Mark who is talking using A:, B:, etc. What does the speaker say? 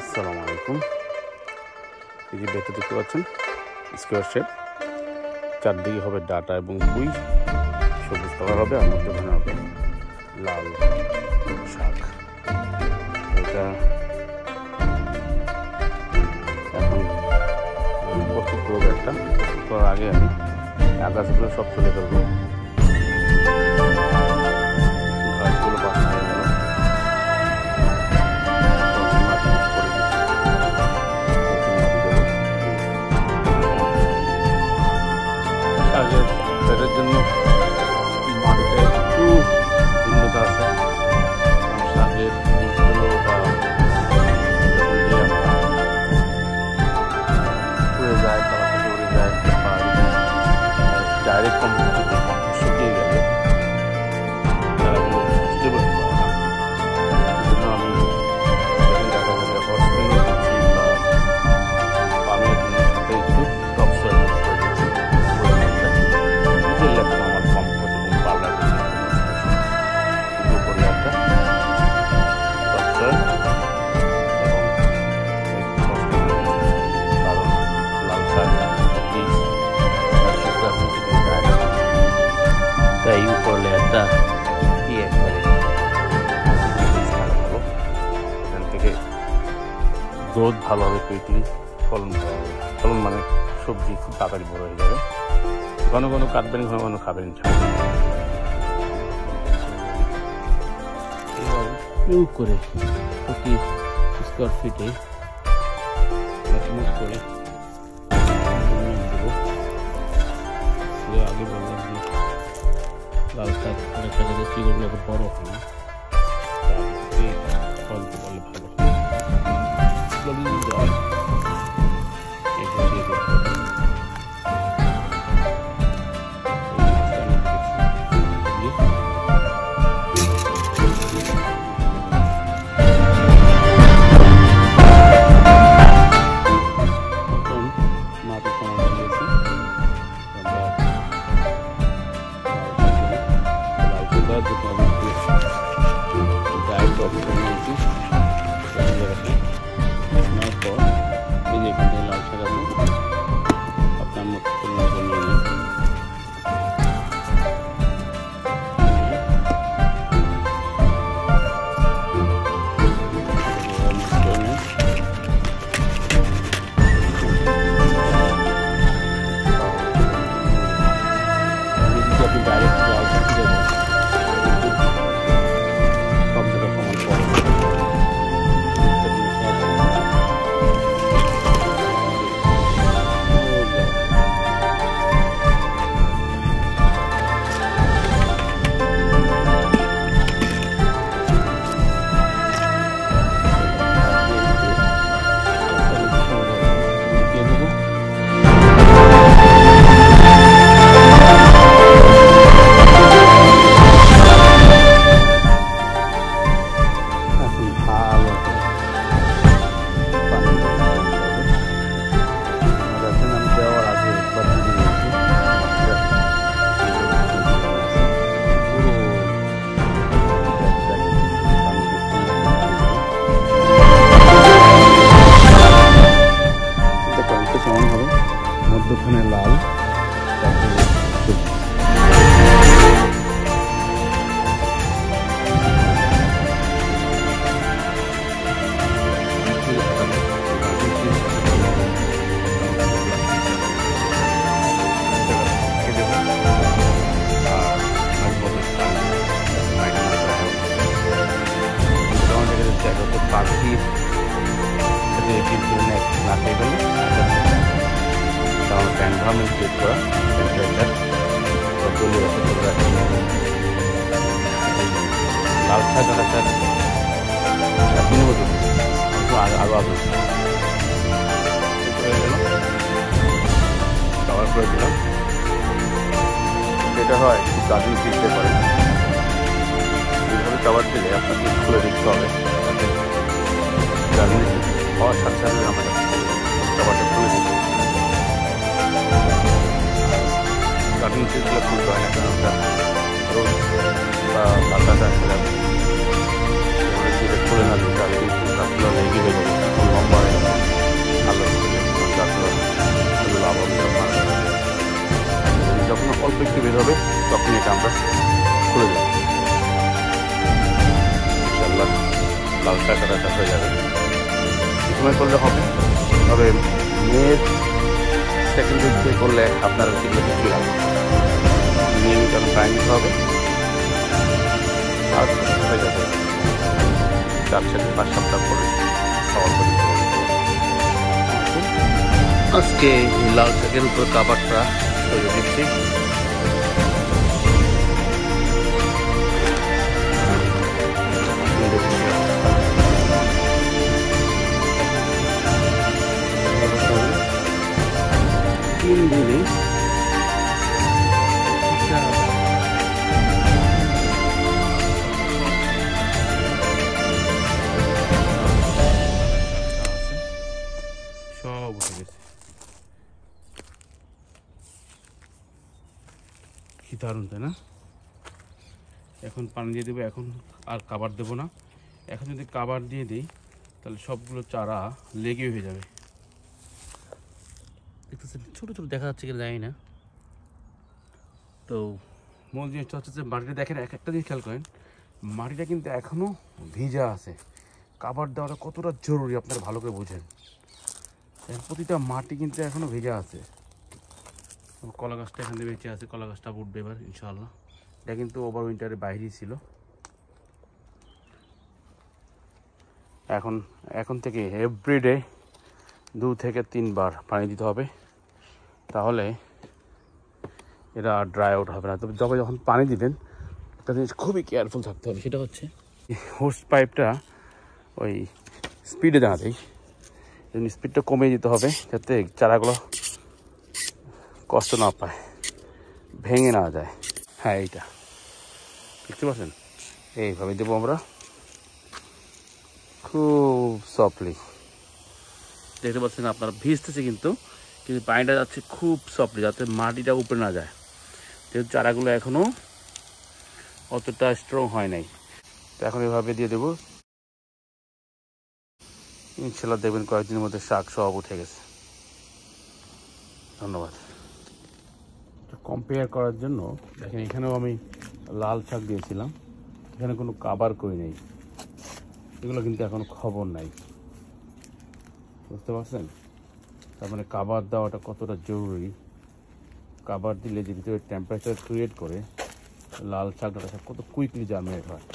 A: আসসালামু আলাইকুম। এই যে বেডটা দেখতে পাচ্ছেন, স্কোয়ার শেপ, চারদিকে হবে ডাটা এবং পুঁই, সবুজ কালার হবে, আর মধ্যখানে হবে লাল শাক। এটা এখন প্রস্তুত করবো। একটা প্রস্তুত করার আগে আমি আগাছগুলো সব তুলে ফেলবো। ঘাসগুলো বাছা হয়ে গেল। শাকের পেটের জন্য মাটিতে একটু ভিন্নতা আছে। শাকের বীজগুলো বা উড়ে যায়, তলা থেকে উড়ে যায়, বা ডাইরেক্ট কম্পোস্টে শুকিয়ে গেলে তারা স্টেবল করে না। এই জন্য আমি দেখা যাবে হর্সপিনও দিচ্ছি বা পামের সাথে একটু টপ সয়েল মিক্স করে দিচ্ছি। নিচের লেপটা আমার কম্পোস্ট এবং পাউডার উপর লেপটা টপ সয়েল তাই উপর লেয়ারটা একবারে এখান থেকে গ্রোথ ভালো হবে, কুইকলি ফলন ভালো হবে। ফলন মানে সবজি খুব তাড়াতাড়ি বড় হয়ে যাবে। ঘন ঘন কাটবেন, ঘন ঘন খাবেন। এভাবে করে প্রতি স্কোয়ার ফিটে করে আগে বললাম যে লাল শাক অনেক জায়গায় চিগুলো বড় হয় না, ফলতে বলে ভালো আপনার মতো মধ্যখানে লাল, পাখির না খেয়ে গেলে এনভায়রনমেন্ট ক্রিয়েট করা, টেম্পারেচার চলে আসে চলে আসে। লাল শাক আটা শাক কিনে বলতে একটু আরো আগে হয়ে গেল, কভার করে দিলাম। যেটা হয় একটু গার্ডেন দিতে পারে, এইভাবে কভার দিলে আপনাকে খুলে দিতে হবে। গার্ডেন হওয়ার সাথে সাথে আমরা কভারটা খুলে দিই। গার্ডেন সিটগুলো খুলতে হয় না, কারণ ওটা রোদ বা বাতাস আসলে খুলে না দিতে হবে, কিন্তু গাছগুলো লেগে হয়ে যাবে। অল্প একটু বের হবে, তখন এটা আমরা খুলে দেবো। ইনশাল্লাহ লাল শাক কাটাটা হয়ে যাবে, সময় করলে হবে। তবে মেয়ের সেকেন্ড উইক থেকে করলে আপনার সেগুলো কিছুই হবে, নিয়মিত পানি নিতে হবে আর হয়ে যাবে। 4 থেকে 5 সপ্তাহ পরে খাওয়ার পরে আজকে লাল শাকের উপর কাবারটা সরিয়ে দিচ্ছি। দিনে সব উঠে গেছে। কি দারুণ, তাই না? এখন পানি দিয়ে দেবো, এখন আর কাবার দেবো না। এখন যদি কাবার দিয়ে দিই তাহলে সবগুলো চারা লেগে হয়ে যাবে। দেখতেছেন ছোটো ছোটো দেখা যাচ্ছে কি জানি না। তো মূল জিনিসটা হচ্ছে যে মাটিটা দেখেন, এক একটা জিনিস খেয়াল করেন, মাটিটা কিন্তু এখনও ভিজা আছে। কাবার দেওয়াটা কতটা জরুরি আপনারা ভালো করে বুঝেন। প্রতিটা মাটি কিন্তু এখনও ভেজা আছে। কলা গাছটা এখান থেকে বেঁচে আছে, কলা গাছটা উঠবে এবার ইনশাআল্লাহ। এটা কিন্তু ওভার উইন্টারের বাইরেই ছিল। এখন থেকে এভরিডে 2 থেকে 3 বার পানি দিতে হবে, তাহলে এরা ড্রাই আউট হবে না। তবে যখন পানি দিবেন একটা জিনিস খুবই কেয়ারফুল থাকতে হবে, সেটা হচ্ছে হোস পাইপটা ওই স্পিডে দেওয়া দেয়, স্পিডটা কমিয়ে দিতে হবে যাতে চারাগুলো কষ্ট না পায়, ভেঙে না যায়। হ্যাঁ, এইটা দেখতে পাচ্ছেন, এইভাবে দেবো আমরা খুব সফটলি। দেখতে পাচ্ছেন আপনারা ভিজতেছে কিন্তু পানিটা যাচ্ছে খুব সফটলি, যাতে মাটিটা উপরে না যায়। যেহেতু চারাগুলো এখনও অতটা স্ট্রং হয় নাই, তো এখন এভাবে দিয়ে দেবো। ইনশাল্লাহ দেখবেন কয়েকদিনের মধ্যে শাক সব উঠে গেছে। ধন্যবাদ। কম্পেয়ার করার জন্য দেখেন, এখানেও আমি লাল শাক দিয়েছিলাম, এখানে কোনো কাবার করি নেই, এগুলো কিন্তু এখনো খবর নাই। বুঝতে পারছেন? তার মানে কাবার দেওয়াটা কতটা জরুরি। কাবার দিলে যে ভিতরে টেম্পারেচার ক্রিয়েট করে লাল শাকটা কত কুইকলি জার্মিনেট হয়।